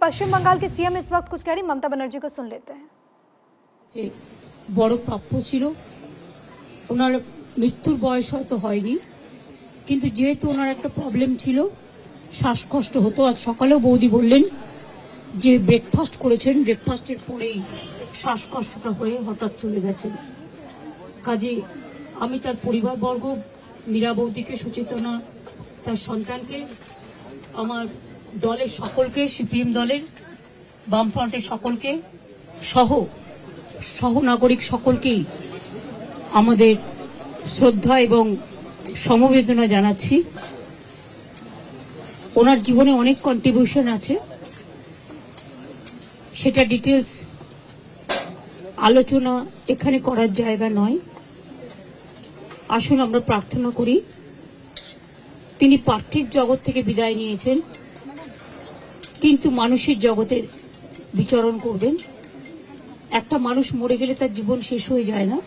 पश्चिम बंगाल के सीएम इस वक्त कुछ कह रही, ममता बनर्जी को सुन लेते हैं। যে বড় প্রাপ্য ছিল, ওনার মৃত্যুর বয়স হয়তো হয়নি, কিন্তু যেহেতু ওনার একটা প্রবলেম ছিল, শ্বাসকষ্ট হতো। আজ সকালেও বৌদি বললেন যে ব্রেকফাস্ট করেছেন, ব্রেকফাস্টের পরেই শ্বাসকষ্টটা হয়ে হঠাৎ চলে গেছেন। কাজে আমি তার পরিবারবর্গ, মীরা বৌদিকে, সুচেতনা, তার সন্তানকে, আমার দলের সকলকে, সিপিএম দলের, বামফ্রন্টের সকলকে সহ নাগরিক সকলকেই আমাদের শ্রদ্ধা এবং সমবেদনা জানাচ্ছি। ওনার জীবনে অনেক কন্ট্রিবিউশন আছে, সেটা ডিটেলস আলোচনা এখানে করার জায়গা নয়। আসুন আমরা প্রার্থনা করি, তিনি পার্থিব জগৎ থেকে বিদায় নিয়েছেন, কিন্তু মানুষের জগতে বিচরণ করবেন। একটা মানুষ মরে গেলে তার জীবন শেষ হয়ে যায় না,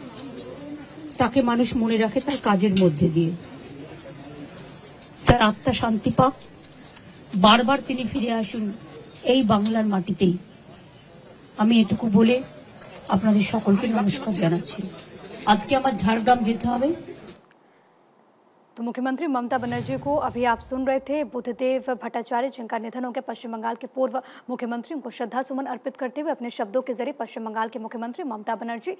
তাকে মানুষ মনে রাখে তার কাজের মধ্যে দিয়ে। তার আত্মা শান্তি পাক, বারবার তিনি ফিরে আসুন এই বাংলার মাটিতেই। আমি এটুকু বলে আপনাদের সকলকে নমস্কার জানাচ্ছি। আজকে আমার ঝাড়গ্রাম যেতে হবে। तो मुख्यमंत्री ममता बनर्जी को अभी आप सुन रहे थे। बुद्धदेव भट्टाचार्य, जिनका निधन हो गया, पश्चिम बंगाल के पूर्व मुख्यमंत्री, उनको श्रद्धा सुमन अर्पित करते हुए अपने शब्दों के जरिए पश्चिम बंगाल के मुख्यमंत्री ममता बनर्जी